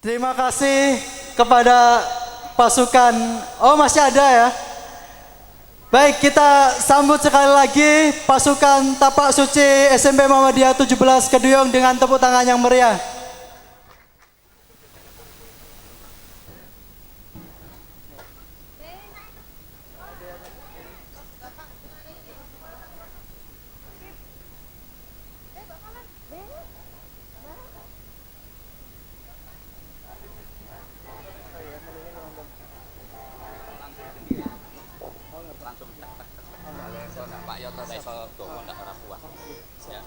Terima kasih kepada pasukan. Oh, masih ada ya. Baik, kita sambut sekali lagi pasukan Tapak Suci SMP Muhammadiyah 17 Keduyung dengan tepuk tangan yang meriah. Pak Yoto iso dongo ndak ora puas. Ya.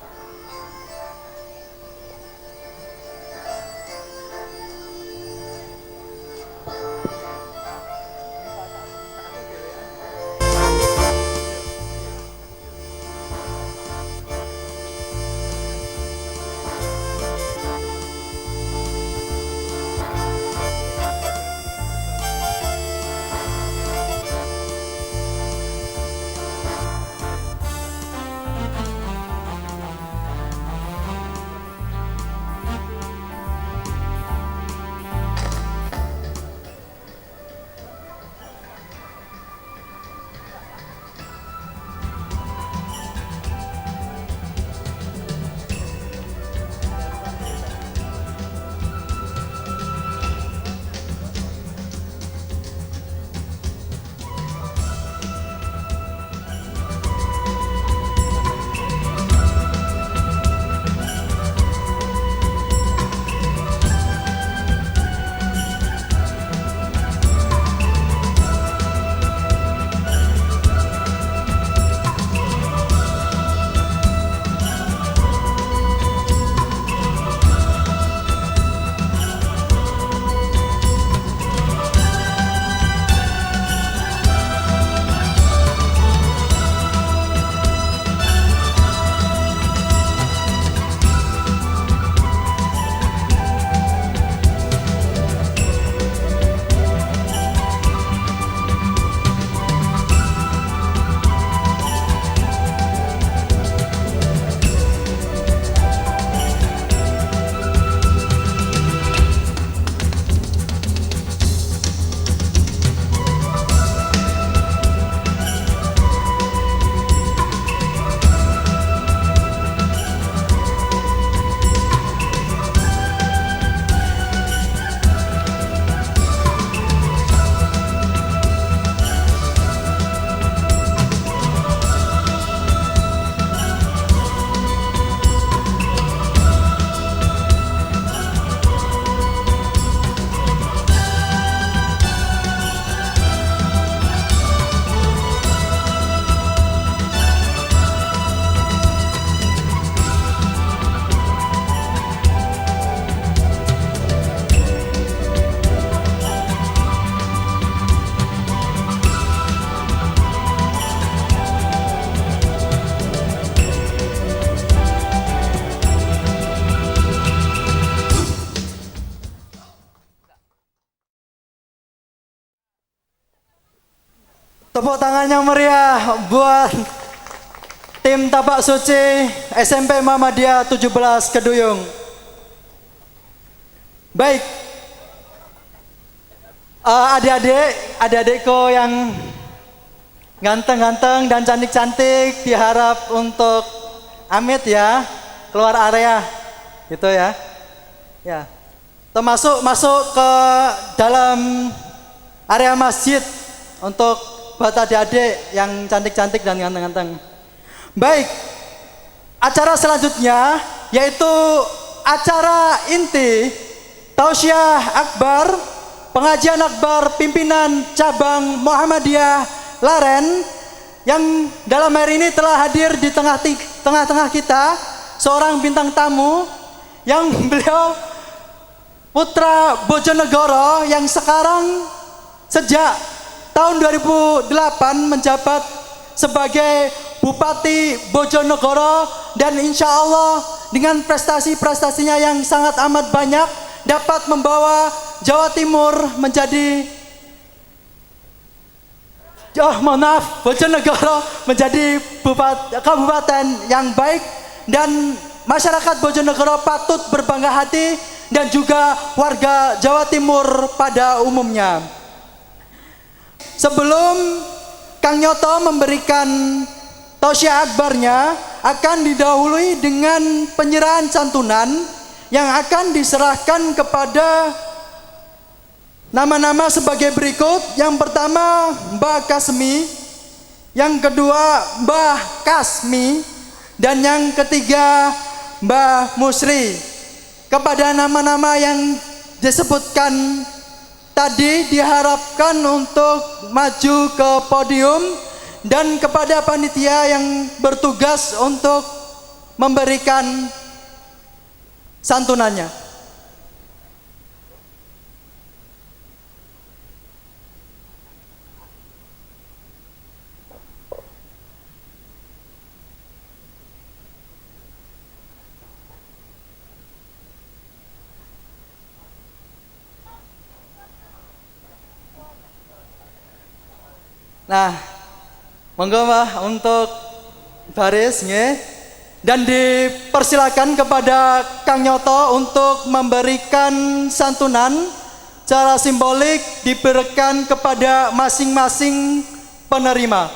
Tepuk tangan yang meriah buat tim Tapak Suci SMP Muhammadiyah 17 Keduyung. Baik, adik-adikku yang ganteng-ganteng dan cantik-cantik diharap untuk amit ya, keluar area gitu ya. Ya, termasuk masuk ke dalam area masjid untuk buat adik-adik yang cantik-cantik dan ganteng-ganteng. Baik, acara selanjutnya yaitu acara inti Tausiah Akbar, pengajian akbar pimpinan cabang Muhammadiyah Laren, yang dalam hari ini telah hadir di tengah-tengah kita seorang bintang tamu yang beliau putra Bojonegoro yang sekarang sejak tahun 2008 menjabat sebagai Bupati Bojonegoro, dan insya Allah dengan prestasi-prestasinya yang sangat amat banyak dapat membawa Jawa Timur menjadi Bojonegoro menjadi kabupaten yang baik, dan masyarakat Bojonegoro patut berbangga hati dan juga warga Jawa Timur pada umumnya. Sebelum Kang Nyoto memberikan tausiah akbarnya, akan didahului dengan penyerahan santunan yang akan diserahkan kepada nama-nama sebagai berikut. Yang pertama Mbak Kasmi, yang kedua Mbah Kasmi, dan yang ketiga Mbah Musri. Kepada nama-nama yang disebutkan tadi diharapkan untuk maju ke podium, dan kepada panitia yang bertugas untuk memberikan santunannya. Nah, monggo Mbah untuk baris nggih, dan dipersilakan kepada Kang Nyoto untuk memberikan santunan secara simbolik diberikan kepada masing-masing penerima.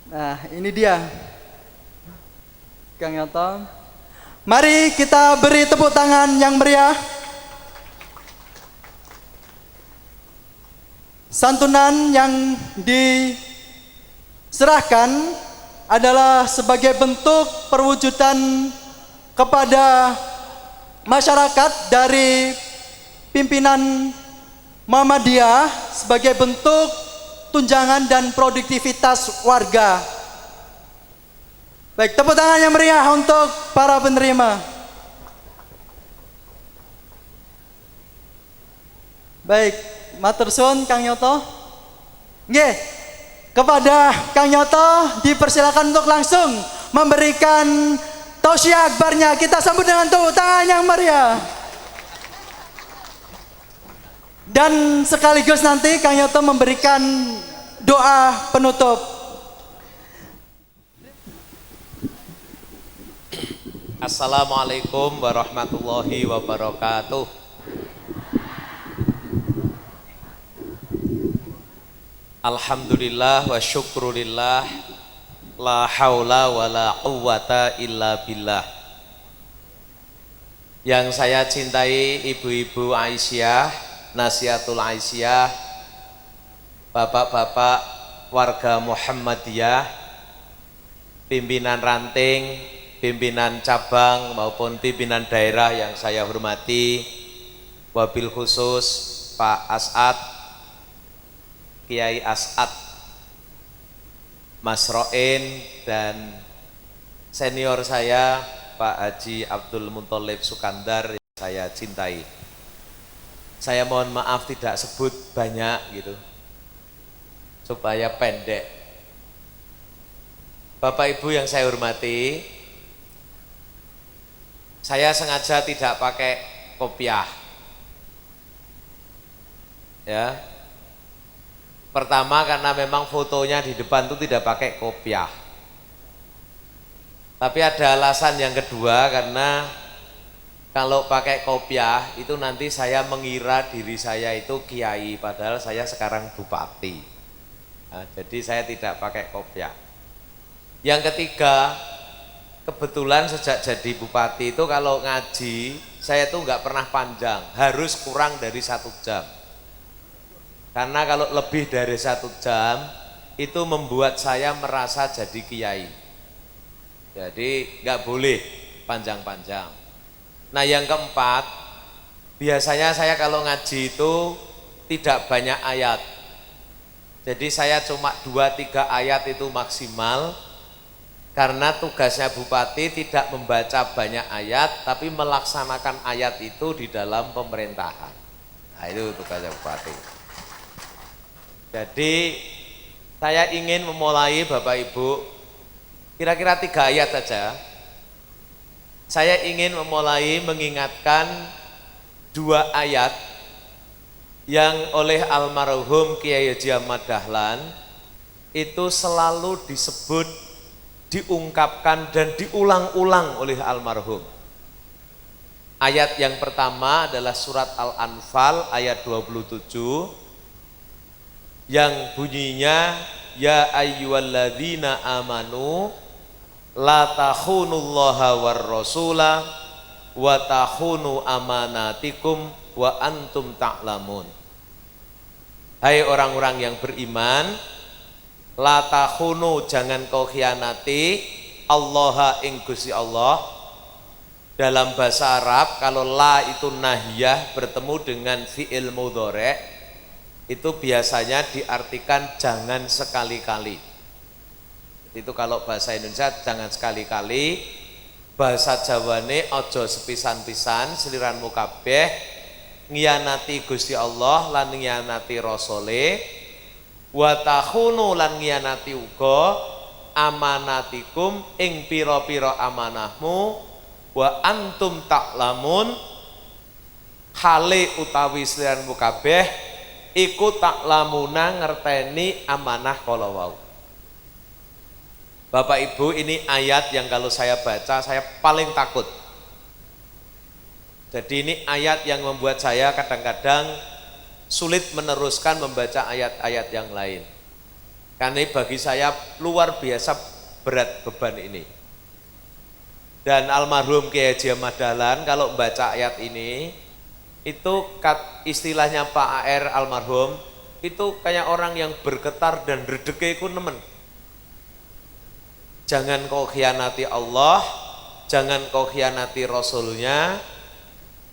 Nah, ini dia Kang Nyoto. Mari kita beri tepuk tangan yang meriah. Santunan yang diserahkan adalah sebagai bentuk perwujudan kepada masyarakat dari pimpinan Muhammadiyah sebagai bentuk tunjangan dan produktivitas warga. Baik, tepuk tangan yang meriah untuk para penerima. Baik, matur suwun Kang Nyoto. Nggih, kepada Kang Nyoto dipersilakan untuk langsung memberikan tausiah akbarnya. Kita sambut dengan tepuk tangan yang meriah. Dan sekaligus nanti Kang Nyoto memberikan doa penutup. Assalamualaikum warahmatullahi wabarakatuh. Alhamdulillah wa syukrulillah, la haula wa la quwwata illa billah. Yang saya cintai ibu-ibu Aisyah, Nasihatul Aisyah, bapak-bapak warga Muhammadiyah, pimpinan ranting, pimpinan cabang maupun pimpinan daerah yang saya hormati, wabil khusus Pak As'ad, Kiai As'ad, Mas Roin, dan senior saya Pak Haji Abdul Muntolib Sukandar yang saya cintai. Saya mohon maaf tidak sebut banyak gitu, supaya pendek. Bapak Ibu yang saya hormati, saya sengaja tidak pakai kopiah. Ya. Pertama karena memang fotonya di depan itu tidak pakai kopiah. Tapi ada alasan yang kedua, karena kalau pakai kopiah itu nanti saya mengira diri saya itu kiai, padahal saya sekarang bupati. Nah, jadi saya tidak pakai kopiah. Yang ketiga, kebetulan sejak jadi bupati itu kalau ngaji saya tuh nggak pernah panjang, harus kurang dari 1 jam. Karena kalau lebih dari 1 jam itu membuat saya merasa jadi kiai. Jadi nggak boleh panjang-panjang. Nah yang keempat, biasanya saya kalau ngaji itu tidak banyak ayat. Jadi saya cuma 2-3 ayat itu maksimal. Karena tugasnya bupati tidak membaca banyak ayat, tapi melaksanakan ayat itu di dalam pemerintahan. Nah itu tugasnya bupati. Jadi saya ingin memulai Bapak Ibu kira-kira 3 ayat saja. Saya ingin memulai mengingatkan 2 ayat yang oleh almarhum Kiai Haji Ahmad Dahlan itu selalu disebut diungkapkan dan diulang-ulang oleh almarhum. Ayat yang pertama adalah surat Al-Anfal ayat 27 yang bunyinya ya ayyuhalladzina amanu la takhunullaha war rasula wa takhunu amanatikum wa antum ta'lamun. Hai orang-orang yang beriman, la takhunu, jangan kau khianati Allah ing Gusti Allah. Dalam bahasa Arab kalau la itu nahiyah bertemu dengan fi'il mudhari' itu biasanya diartikan jangan sekali-kali. Itu kalau bahasa Indonesia jangan sekali-kali, bahasa Jawane ojo sepisan-pisan seliranmu kabeh ngianati Gusti Allah lan ngianati Rasule, wa takhunu lan ngianati uga amanatikum ing pira-pira amanahmu, wa antum ta'lamun hale utawi seliranmu kabeh iku ta'lamuna ngerteni amanah kala wau. Bapak Ibu, ini ayat yang kalau saya baca saya paling takut. Jadi ini ayat yang membuat saya kadang-kadang sulit meneruskan membaca ayat-ayat yang lain. Karena bagi saya luar biasa berat beban ini. Dan almarhum Kiai Haji Ahmad Dahlan kalau membaca ayat ini, itu istilahnya Pak AR almarhum, itu kayak orang yang bergetar dan redeke iku nemen. Jangan kau khianati Allah, jangan kau khianati Rasulnya,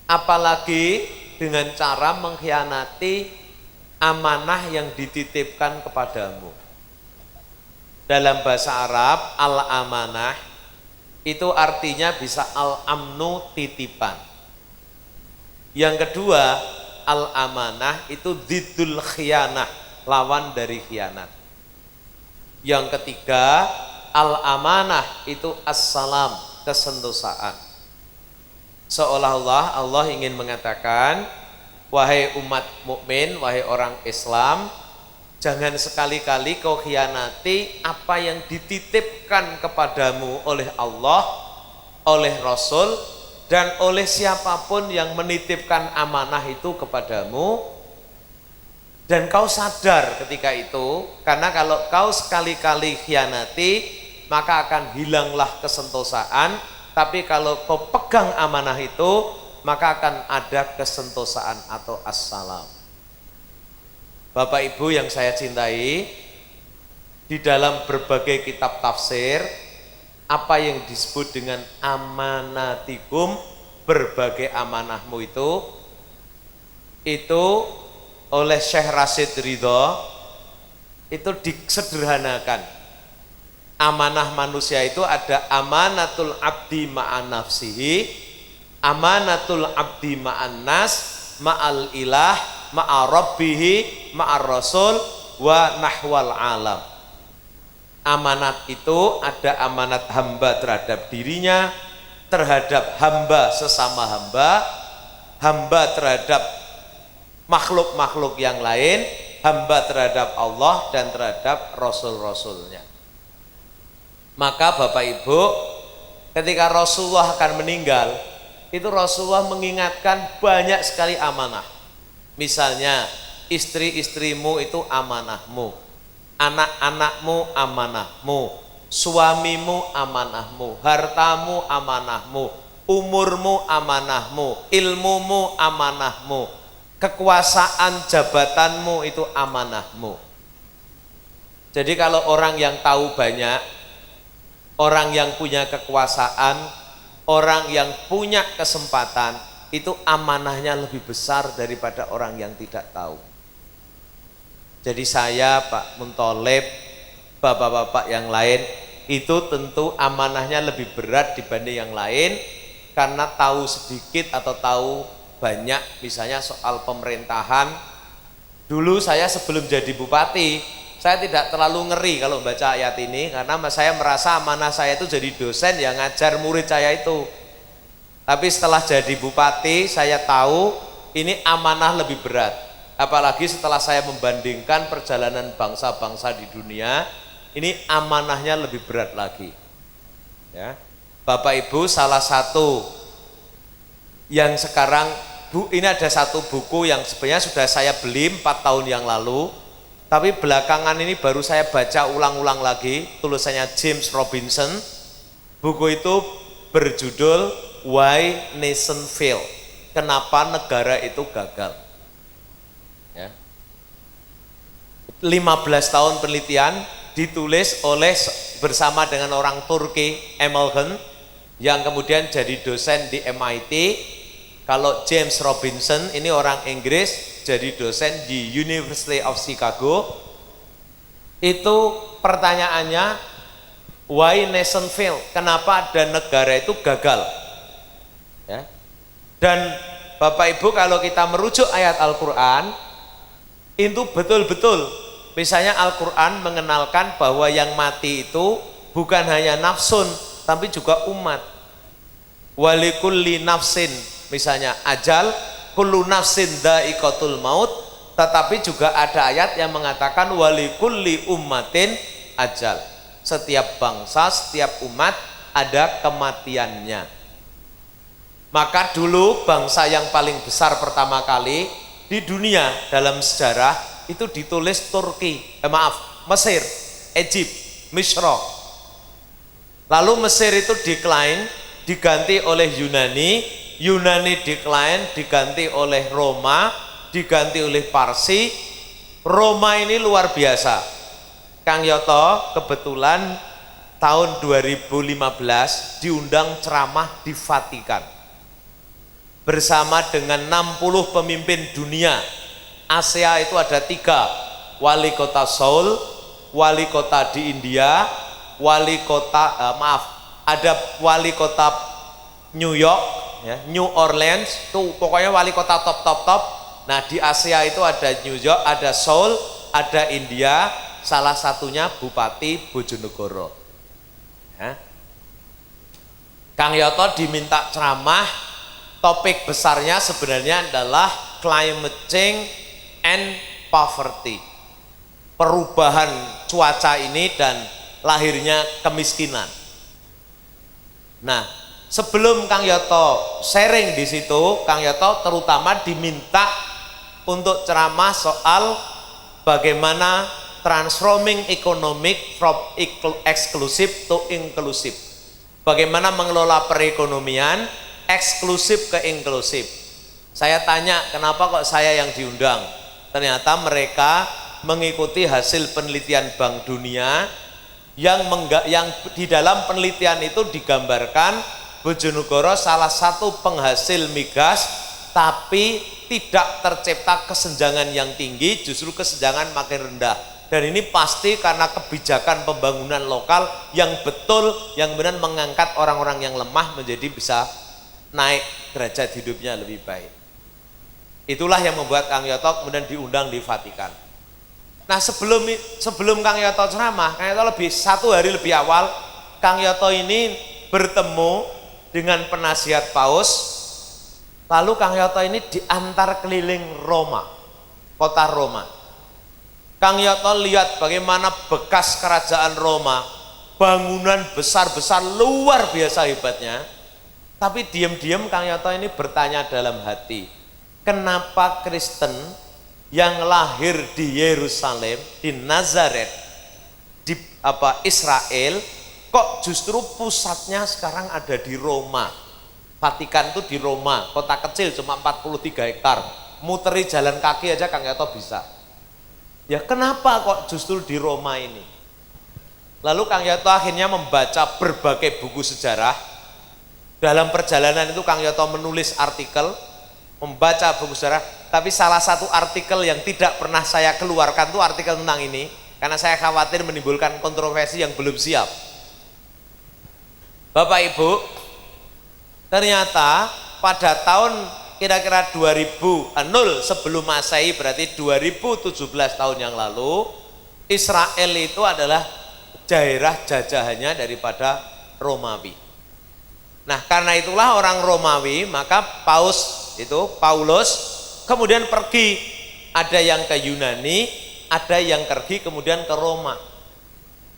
apalagi dengan cara mengkhianati amanah yang dititipkan kepadamu. Dalam bahasa Arab, al-amanah itu artinya bisa al-amnu, titipan. Yang kedua, al-amanah itu diddul khianah, lawan dari khianat. Yang ketiga, al-amanah itu assalam, kesentosaan. Seolah-olah Allah ingin mengatakan, wahai umat mukmin, wahai orang Islam, jangan sekali-kali kau khianati apa yang dititipkan kepadamu oleh Allah, oleh Rasul, dan oleh siapapun yang menitipkan amanah itu kepadamu. Dan kau sadar ketika itu, karena kalau kau sekali-kali khianati, maka akan hilanglah kesentosaan. Tapi kalau kau pegang amanah itu, maka akan ada kesentosaan atau assalam. Bapak Ibu yang saya cintai, di dalam berbagai kitab tafsir, apa yang disebut dengan amanatikum, berbagai amanahmu itu oleh Syekh Rashid Ridho itu disederhanakan. Amanah manusia itu ada amanatul abdi ma'an nafsihi, amanatul abdi ma'an nas, ma'al ilah, ma'a rabbihi, ma'ar rasul, wa nahwal alam. Amanat itu ada amanat hamba terhadap dirinya, terhadap hamba sesama hamba, hamba terhadap makhluk-makhluk yang lain, hamba terhadap Allah dan terhadap rasul-rasulnya. Maka Bapak Ibu, ketika Rasulullah akan meninggal, itu Rasulullah mengingatkan banyak sekali amanah. Misalnya, istri-istrimu itu amanahmu, anak-anakmu amanahmu, suamimu amanahmu, hartamu amanahmu, umurmu amanahmu, ilmumu amanahmu, kekuasaan jabatanmu itu amanahmu. Jadi kalau orang yang tahu banyak, orang yang punya kekuasaan, orang yang punya kesempatan, itu amanahnya lebih besar daripada orang yang tidak tahu. Jadi saya, Pak Muntolib, bapak-bapak yang lain, itu tentu amanahnya lebih berat dibanding yang lain, karena tahu sedikit atau tahu banyak. Misalnya soal pemerintahan, dulu saya sebelum jadi bupati, saya tidak terlalu ngeri kalau membaca ayat ini, karena saya merasa amanah saya itu jadi dosen yang ngajar murid saya itu. Tapi setelah jadi bupati, saya tahu ini amanah lebih berat. Apalagi setelah saya membandingkan perjalanan bangsa-bangsa di dunia, ini amanahnya lebih berat lagi. Ya. Bapak Ibu, salah satu yang sekarang ini ada satu buku yang sebenarnya sudah saya beli 4 tahun yang lalu, tapi belakangan ini baru saya baca ulang-ulang lagi, tulisannya James Robinson. Buku itu berjudul Why Nation Fail, kenapa negara itu gagal. Ya. 15 tahun penelitian, ditulis oleh bersama dengan orang Turki, Emelhan, yang kemudian jadi dosen di MIT. Kalau James Robinson ini orang Inggris, jadi dosen di University of Chicago. Itu pertanyaannya, why nation fail? Kenapa ada negara itu gagal? Ya. Dan Bapak Ibu, kalau kita merujuk ayat Al-Quran, itu betul-betul, misalnya Al-Quran mengenalkan bahwa yang mati itu bukan hanya nafsun, tapi juga umat. Walikulli nafsin, misalnya ajal, kullu nafsin dha'iqatul maut, tetapi juga ada ayat yang mengatakan walikulli ummatin ajal. Setiap bangsa, setiap umat ada kematiannya. Maka dulu bangsa yang paling besar pertama kali di dunia dalam sejarah itu ditulis Mesir, Egypt, Misra. Lalu Mesir itu decline, diganti oleh Yunani, Yunani decline, diganti oleh Roma, diganti oleh Parsi. Roma ini luar biasa. Kang Yoto kebetulan tahun 2015 diundang ceramah di Vatikan bersama dengan 60 pemimpin dunia. Asia itu ada 3, wali kota Seoul, wali kota di India, wali kota ada wali kota New York, ya, New Orleans, tuh pokoknya wali kota top. Nah di Asia itu ada New York, ada Seoul, ada India, salah satunya Bupati Bojonegoro. Ya. Kang Yoto diminta ceramah, topik besarnya sebenarnya adalah climate change and poverty, perubahan cuaca ini dan lahirnya kemiskinan. Nah, sebelum Kang Yoto sharing di situ, Kang Yoto terutama diminta untuk ceramah soal bagaimana transforming economic from exclusive to inclusive. Bagaimana mengelola perekonomian eksklusif ke inklusif. Saya tanya, kenapa kok saya yang diundang? Ternyata mereka mengikuti hasil penelitian Bank Dunia yang di dalam penelitian itu digambarkan Bojonegoro salah satu penghasil migas, tapi tidak tercipta kesenjangan yang tinggi, justru kesenjangan makin rendah. Dan ini pasti karena kebijakan pembangunan lokal yang betul, yang benar mengangkat orang-orang yang lemah menjadi bisa naik derajat hidupnya lebih baik. Itulah yang membuat Kang Yoto kemudian diundang di Vatikan. Nah sebelum Kang Yoto ceramah, Kang Yoto 1 hari lebih awal, Kang Yoto ini bertemu dengan penasihat Paus. Lalu Kang Yoto ini diantar keliling Roma, kota Roma. Kang Yoto lihat bagaimana bekas kerajaan Roma, bangunan besar-besar luar biasa hebatnya. Tapi diam-diam Kang Yoto ini bertanya dalam hati, kenapa Kristen yang lahir di Yerusalem, di Nazaret, di Israel, kok justru pusatnya sekarang ada di Roma? Vatikan itu di Roma, kota kecil cuma 43 hektar, muteri jalan kaki aja Kang Yoto bisa. Ya kenapa kok justru di Roma ini? Lalu Kang Yoto akhirnya membaca berbagai buku sejarah. Dalam perjalanan itu Kang Yoto menulis artikel, membaca buku sejarah, tapi salah satu artikel yang tidak pernah saya keluarkan itu artikel tentang ini, karena saya khawatir menimbulkan kontroversi yang belum siap. Bapak Ibu, ternyata pada tahun kira-kira 2000 sebelum Masehi, berarti 2017 tahun yang lalu, Israel itu adalah daerah jajahannya daripada Romawi. Nah karena itulah orang Romawi, maka Paulus kemudian pergi, ada yang ke Yunani, ada yang pergi kemudian ke Roma.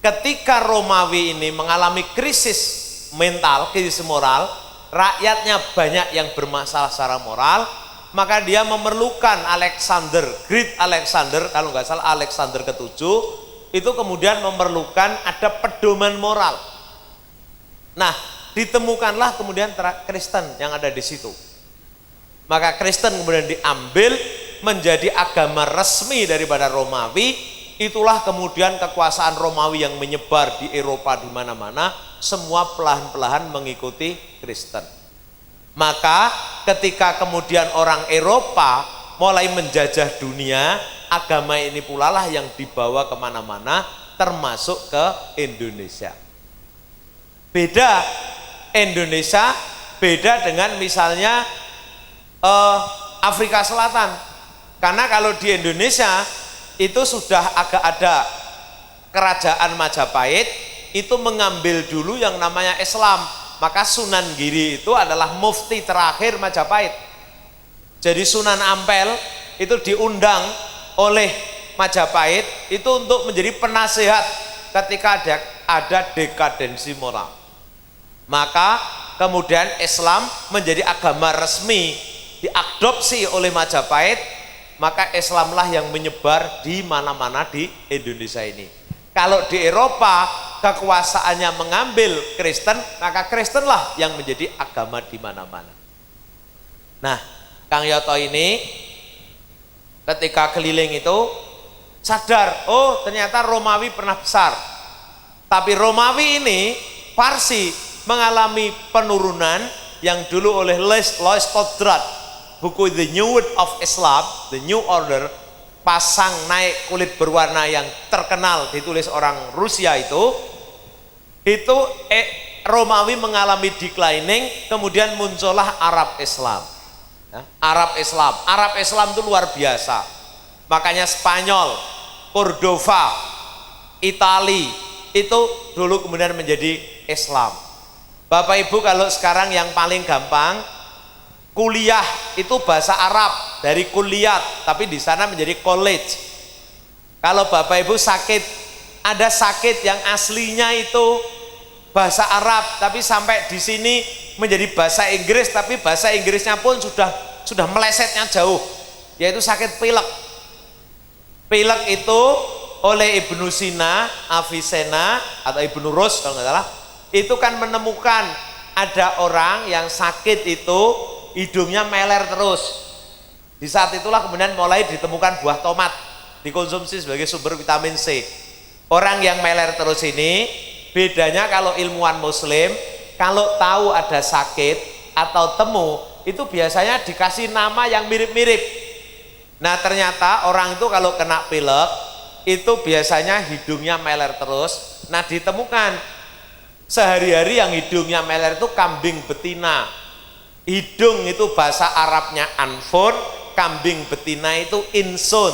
Ketika Romawi ini mengalami krisis mental, krisis moral, rakyatnya banyak yang bermasalah secara moral, maka dia memerlukan Alexander, Great Alexander, kalau nggak salah Alexander ke-7, itu kemudian memerlukan ada pedoman moral. Nah, ditemukanlah kemudian Kristen yang ada di situ. Maka Kristen kemudian diambil menjadi agama resmi daripada Romawi. Itulah kemudian kekuasaan Romawi yang menyebar di Eropa di mana-mana, semua pelan-pelan mengikuti Kristen. Maka ketika kemudian orang Eropa mulai menjajah dunia, agama ini pula lah yang dibawa kemana-mana, termasuk ke Indonesia. Beda Indonesia, beda dengan misalnya Afrika Selatan. Karena kalau di Indonesia itu sudah agak ada kerajaan Majapahit, itu mengambil dulu yang namanya Islam. Maka Sunan Giri itu adalah mufti terakhir Majapahit. Jadi Sunan Ampel itu diundang oleh Majapahit itu untuk menjadi penasehat ketika ada dekadensi moral. Maka kemudian Islam menjadi agama resmi, diadopsi oleh Majapahit, maka Islamlah yang menyebar di mana-mana di Indonesia ini. Kalau di Eropa kekuasaannya mengambil Kristen, maka Kristenlah yang menjadi agama di mana-mana. Nah, Kang Yoto ini ketika keliling itu sadar, oh ternyata Romawi pernah besar. Tapi Romawi ini, Parsi, mengalami penurunan yang dulu oleh Lois Todrat, buku The New World of Islam, The New Order, pasang naik kulit berwarna yang terkenal ditulis orang Rusia itu Romawi mengalami declining, kemudian muncullah Arab Islam. Arab Islam itu luar biasa. Makanya Spanyol, Cordova, Itali itu dulu kemudian menjadi Islam. Bapak Ibu, kalau sekarang yang paling gampang kuliah itu bahasa Arab dari kuliah, tapi di sana menjadi college. Kalau Bapak Ibu sakit, ada sakit yang aslinya itu bahasa Arab, tapi sampai di sini menjadi bahasa Inggris, tapi bahasa Inggrisnya pun sudah melesetnya jauh, yaitu sakit pilek. Pilek itu oleh Ibnu Sina, Avicenna atau Ibnu Rus kalau nggak salah, itu kan menemukan ada orang yang sakit itu hidungnya meler terus. Di saat itulah kemudian mulai ditemukan buah tomat dikonsumsi sebagai sumber vitamin C. Orang yang meler terus ini, bedanya kalau ilmuwan Muslim, kalau tahu ada sakit atau temu, itu biasanya dikasih nama yang mirip-mirip. Nah ternyata orang itu kalau kena pilek, itu biasanya hidungnya meler terus. Nah ditemukan sehari-hari yang hidungnya meler itu kambing betina. Hidung itu bahasa Arabnya anfun, kambing betina itu insun.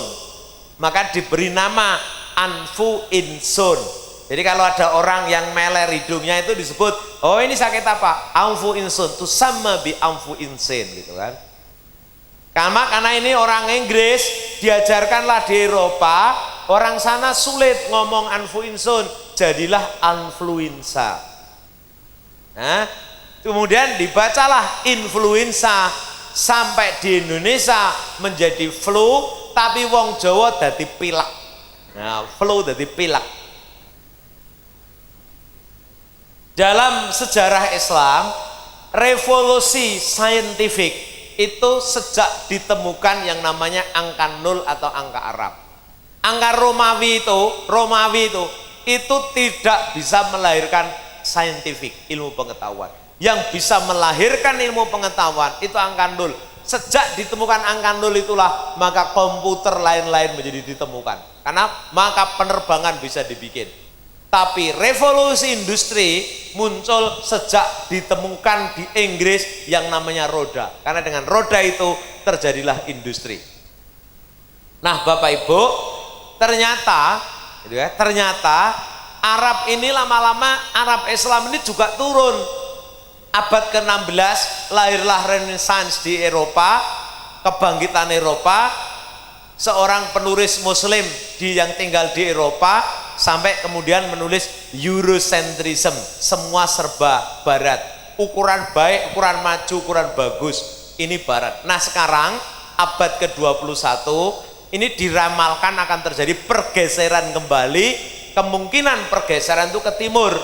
Maka diberi nama anfu insun. Jadi kalau ada orang yang meler hidungnya itu disebut, oh ini sakit apa? Anfu insun, itu sama bi anfu insin gitu kan. Karena ini orang Inggris, diajarkanlah di Eropa, orang sana sulit ngomong anfu insun, jadilah influenza. Nah, kemudian dibacalah influenza sampai di Indonesia menjadi flu, tapi wong Jawa dadi pilek. Nah, flu dadi pilek. Dalam sejarah Islam, revolusi saintifik itu sejak ditemukan yang namanya angka 0 atau angka Arab. Angka Romawi itu tidak bisa melahirkan saintifik, ilmu pengetahuan. Yang bisa melahirkan ilmu pengetahuan itu angka 0. Sejak ditemukan angka 0 itulah maka komputer lain-lain menjadi ditemukan. Karena maka penerbangan bisa dibikin. Tapi revolusi industri muncul sejak ditemukan di Inggris yang namanya roda. Karena dengan roda itu terjadilah industri. Nah Bapak Ibu, ternyata Arab ini lama-lama, Arab Islam ini juga turun. Abad ke-16 lahirlah Renaissance di Eropa, kebangkitan Eropa. Seorang penulis Muslim yang tinggal di Eropa sampai kemudian menulis Eurocentrism, semua serba barat, ukuran baik, ukuran maju, ukuran bagus, ini barat. Nah sekarang abad ke-21 ini diramalkan akan terjadi pergeseran kembali, kemungkinan pergeseran itu ke timur.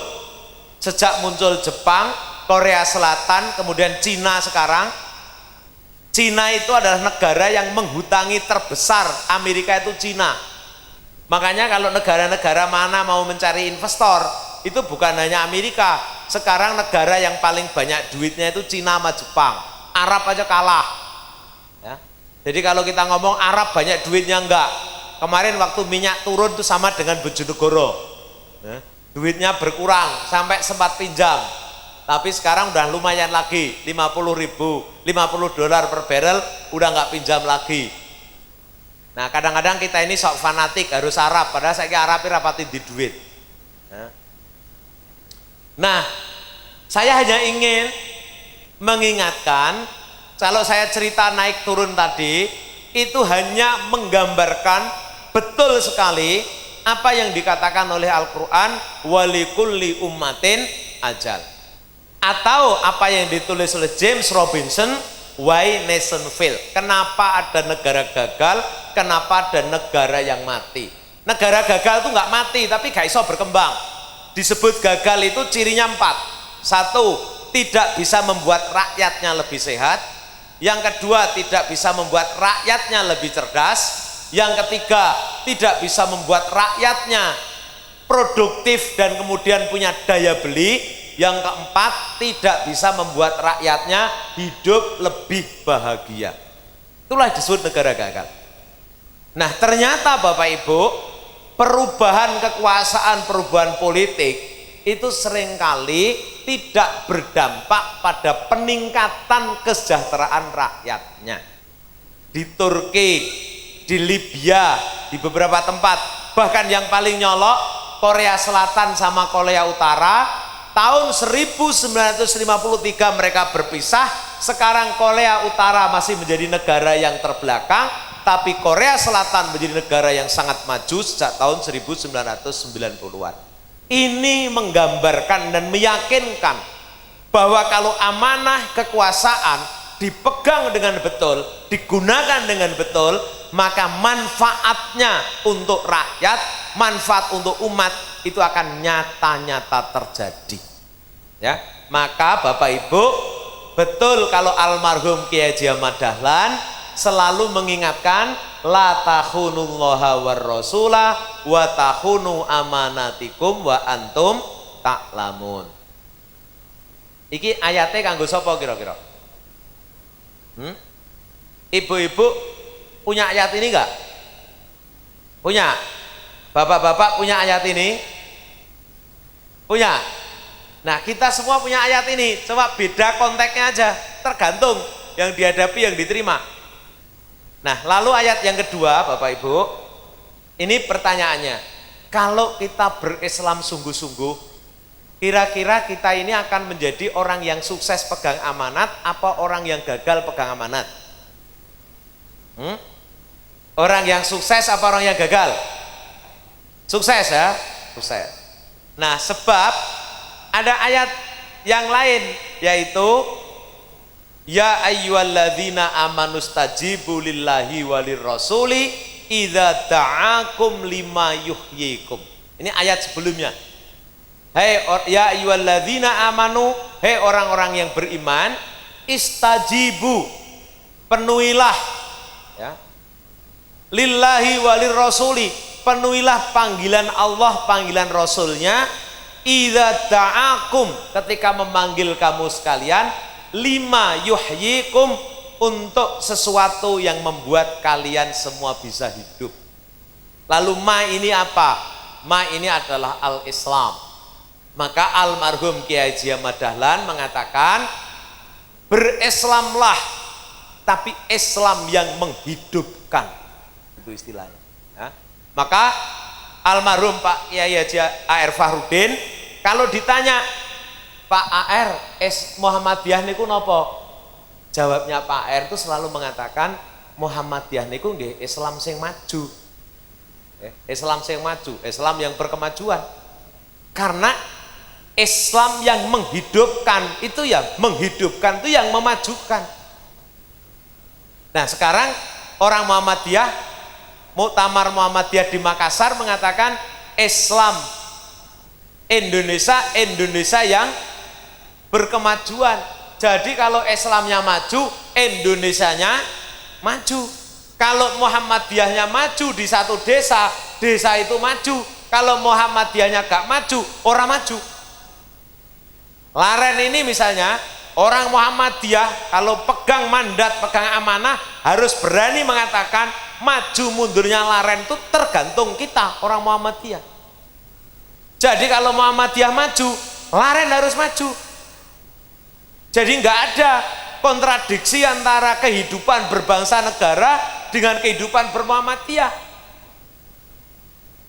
Sejak muncul Jepang, Korea Selatan, kemudian Cina sekarang. Cina itu adalah negara yang menghutangi terbesar Amerika itu Cina. Makanya kalau negara-negara mana mau mencari investor, itu bukan hanya Amerika. Sekarang negara yang paling banyak duitnya itu Cina sama Jepang. Arab aja kalah. Ya. Jadi kalau kita ngomong Arab banyak duitnya, enggak. Kemarin waktu minyak turun itu sama dengan Bojonegoro. Ya. Duitnya berkurang sampai sempat pinjam. Tapi sekarang udah lumayan lagi, 50.000, $50 per barrel, udah nggak pinjam lagi. Nah kadang-kadang kita ini sok fanatik harus Arab, padahal saya kira Arab rapati di duit. Nah saya hanya ingin mengingatkan, kalau saya cerita naik turun tadi, itu hanya menggambarkan betul sekali apa yang dikatakan oleh Al-Quran, walikulli ummatin ajal. Atau apa yang ditulis oleh James Robinson, Why Nation Fail. Kenapa ada negara gagal, kenapa ada negara yang mati. Negara gagal itu nggak mati tapi gak iso berkembang. Disebut gagal itu cirinya 4. 1, tidak bisa membuat rakyatnya lebih sehat. Yang kedua, tidak bisa membuat rakyatnya lebih cerdas. Yang ketiga, tidak bisa membuat rakyatnya produktif dan kemudian punya daya beli. Yang keempat, tidak bisa membuat rakyatnya hidup lebih bahagia. Itulah disebut negara gagal. Nah ternyata Bapak Ibu, perubahan kekuasaan, perubahan politik itu seringkali tidak berdampak pada peningkatan kesejahteraan rakyatnya. Di Turki, di Libya, di beberapa tempat, bahkan yang paling nyolok Korea Selatan sama Korea Utara, tahun 1953 mereka berpisah. Sekarang Korea Utara masih menjadi negara yang terbelakang, tapi Korea Selatan menjadi negara yang sangat maju sejak tahun 1990-an. Ini menggambarkan dan meyakinkan bahwa kalau amanah kekuasaan dipegang dengan betul, digunakan dengan betul, maka manfaatnya untuk rakyat, manfaat untuk umat itu akan nyata-nyata terjadi. Ya, maka Bapak Ibu, betul kalau almarhum Kiai Haji Ahmad Dahlan selalu mengingatkan la takhunullaha war rasula wa takhunu amanatikum wa antum ta'lamun. Iki ayatnya kanggo sapa kira-kira? Ibu-ibu punya ayat ini enggak? Punya? Bapak-bapak punya ayat ini? Punya? Nah kita semua punya ayat ini, coba beda konteksnya aja, tergantung yang dihadapi, yang diterima. Nah lalu ayat yang kedua Bapak Ibu, ini pertanyaannya, kalau kita berislam sungguh-sungguh, kira-kira kita ini akan menjadi orang yang sukses pegang amanat, apa orang yang gagal pegang amanat? Orang yang sukses apa orang yang gagal? Sukses ya? Sukses. Nah sebab ada ayat yang lain, yaitu ya ayyuhalladzina amanustajibu lillahi walir rasuli idza da'akum lima yuhyikum. Ini ayat sebelumnya. Hei ya ayyuhalladzina amanu, hei orang-orang yang beriman, istajibu, penuhilah ya, lillahi walir rasuli, penuhilah panggilan Allah, panggilan Rasulnya, idza da'akum, ketika memanggil kamu sekalian, lima yuhyikum, untuk sesuatu yang membuat kalian semua bisa hidup. Lalu ma ini apa? Ma ini adalah al-Islam. Maka almarhum Kiai Haji Ahmad Dahlan mengatakan, berislamlah, tapi Islam yang menghidupkan, itu istilahnya ya. Maka almarhum Pak Kiai Haji A.R. Fahrudin kalau ditanya, Pak A.R. Muhammadiyah niku napa? Jawabnya Pak A.R. itu selalu mengatakan, Muhammadiyah niku nggih Islam sing maju. Islam yang maju, Islam yang berkemajuan. Karena Islam yang menghidupkan itu menghidupkan itu yang memajukan. Nah sekarang orang Muhammadiyah, Muktamar Muhammadiyah di Makassar mengatakan Islam Indonesia yang berkemajuan. Jadi kalau Islamnya maju, Indonesianya maju. Kalau Muhammadiyahnya maju di satu desa, desa itu maju. Kalau Muhammadiyahnya gak maju, orang maju. Laren ini misalnya, orang Muhammadiyah kalau pegang mandat, pegang amanah harus berani mengatakan maju mundurnya Laren itu tergantung kita orang Muhammadiyah. Jadi kalau Muhammadiyah maju, Laren harus maju. Jadi nggak ada kontradiksi antara kehidupan berbangsa negara dengan kehidupan bermuhammadiyah.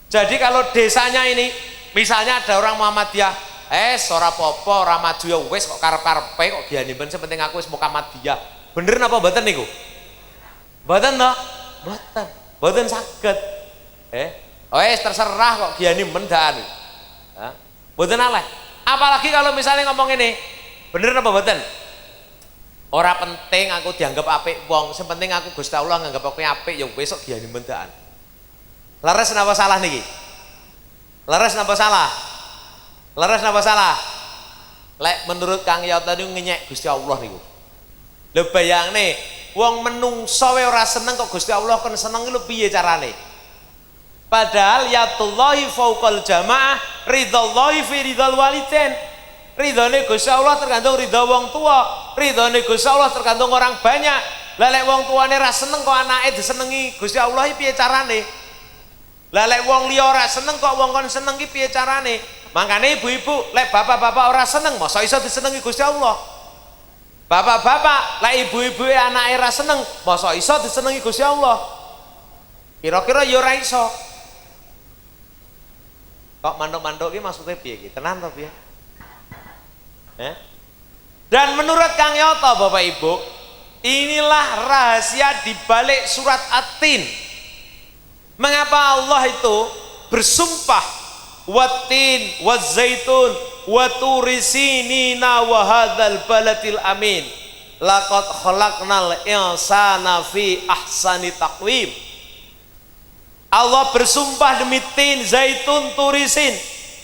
Jadi kalau desanya ini, misalnya ada orang Muhammadiyah, ora popo, ora maju ya wis kok karep-karepe kok giane ben penting aku wis Muhammadiyah. Bener napa mboten niku? Mboten to? Mboten. Mboten saged. Wis terserah kok giane mendaan. Hah? Mboten aleh. Apalagi kalau misalnya ngomong ini, bener napa mboten? Ora penting aku dianggap apik wong, sing penting aku Gusti Allah nganggap aku apik ya wis kok giane mendaan. Leres napa salah niki? Leres napa salah? Leres napa salah? Lek menurut Kang Yoto niku ngenyek Gusti Allah niku. Lho bayangne wong menungso wae ora seneng kok Gusti Allah kon seneng lho piye carane? Padahal yatullahi fauqal jamaah, ridhallahi fi ridhal walidain. Ridhone Gusti Allah tergantung ridha wong tua, ridhone Gusti Allah tergantung orang banyak. Lah lek wong tuane ra seneng kok anake disenengi Gusti Allah iki piye carane? Lah lek wong liya ora seneng kok wong kon seneng iki piye carane? Makanya ibu-ibu, lek bapak-bapak ora seneng, masa iso disenengi Gusti Allah? Bapak-bapak, lek ibu-ibu anake ora seneng, masa iso disenengi Gusti Allah? Kira-kira ya ora iso. Kok manduk-manduk iki maksudnya piye iki? Tenan to piye? Dan menurut Kang Yoto Bapak Ibu, inilah rahasia di balik surat At-Tin. Mengapa Allah itu bersumpah wattin wazaitun waturi sinina wa hadzal baladil amin laqad khalaqnal insana fi ahsani taqwim. Allah bersumpah demi tin, zaitun, turisin.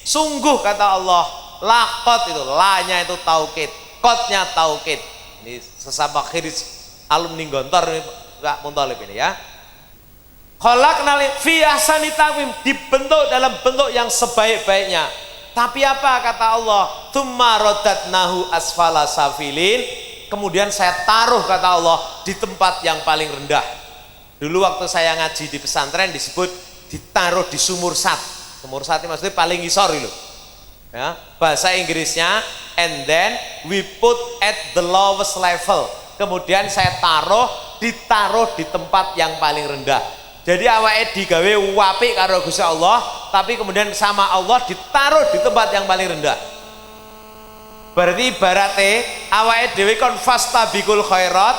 Sungguh kata Allah, laqad itu la-nya itu taukid, qadnya taukid. Ini sesama khiris alumni Gontor ini Pak Muntalib ini ya. Khalaqnal fi ahsani taqwim, dibentuk dalam bentuk yang sebaik-baiknya. Tapi apa kata Allah? Tsumma radatnahu asfala safilin. Kemudian saya taruh kata Allah di tempat yang paling rendah. Dulu waktu saya ngaji di pesantren disebut ditaruh di sumur sat. Sumur sat itu maksudnya paling ngisor itu. Ya, bahasa Inggrisnya and then we put at the lowest level. Kemudian saya ditaruh di tempat yang paling rendah. Jadi awake digawe apik karo Gusti Allah, tapi kemudian sama Allah ditaruh di tempat yang paling rendah. Berarti ibarate awake dhewe kon fastabiqul khairat,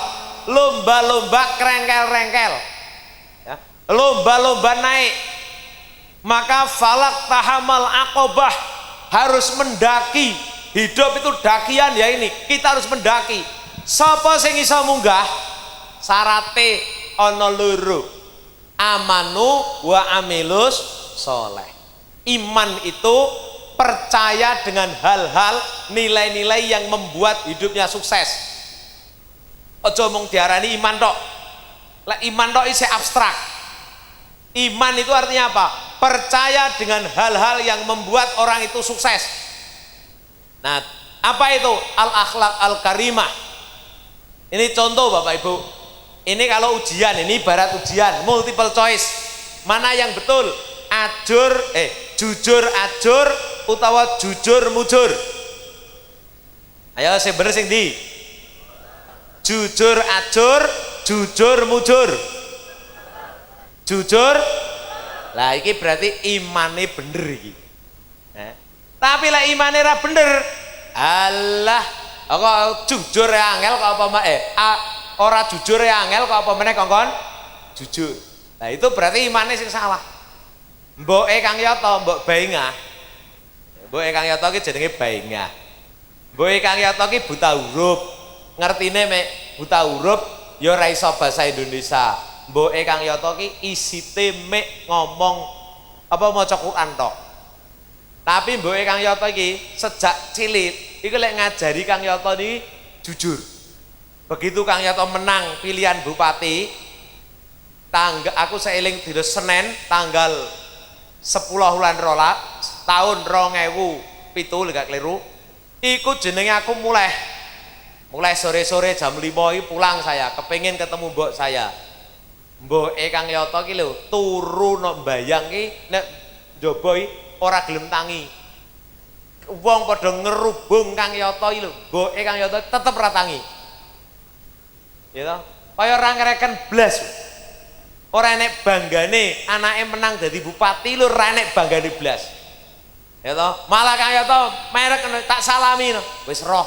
lomba-lomba krengkel-rengkel. Ya, lomba-lomba naik. Maka falak tahamal aqobah, harus mendaki. Hidup itu dakian ya ini, kita harus mendaki. Sapa sing iso munggah? Sarate ana loro. Amanu wa amilus soleh. Iman itu percaya dengan hal-hal nilai-nilai yang membuat hidupnya sukses. Ojo mung diarani iman tok. Lah iman tok isi abstrak. Iman itu artinya apa? Percaya dengan hal-hal yang membuat orang itu sukses. Nah, apa itu? Al-akhlak al-karimah. Ini contoh Bapak Ibu. Ini kalau ujian, ini ibarat ujian multiple choice. Mana yang betul? Jujur ajur utawa jujur mujur. Ayo sing bener sing ndi? Jujur ajur, jujur mujur. Jujur. Lah iki berarti imane bener iki. Tapi lah imane ra bener. Allah, kok jujur ya angel kok apa ora jujur ya angel kok apa meneh kongkon jujur. Nah itu berarti imannya sing salah. Mboke Kang Yoto, Mbok Baengah. Mboke Kang Yoto ki jenenge Baengah. Mboke Kang Yoto ki buta huruf. Ngertine mek buta huruf ya ora iso basa Indonesia. Mboke Kang Yoto ki isite mek ngomong apa maca Quran tok. Tapi mboke Kang Yoto iki sejak cilik iku lek ngajari Kang Yoto niki jujur. Begitu Kang Yoto menang pilihan bupati, aku seeling dina Senin tanggal 10 bulan rola tahun 2007 gak keliru. Iku jenenge aku mulai sore-sore jam 5 iki pulang saya, kepengin ketemu mbok saya. Mboke Kang Yoto ki lho turu nok mbayang ki nek njaba iki ora gelem tangi. Wong padha ngerubung Kang Yoto iki lho, mboke Kang Yoto tetep ora tangi. Ya toh? Kaya ora ngreken blas. Ora enek banggane anake menang dadi bupati lho, ora enek banggane blas. Ya toh? Malah Kang Yoto merek tak salami no. Wis roh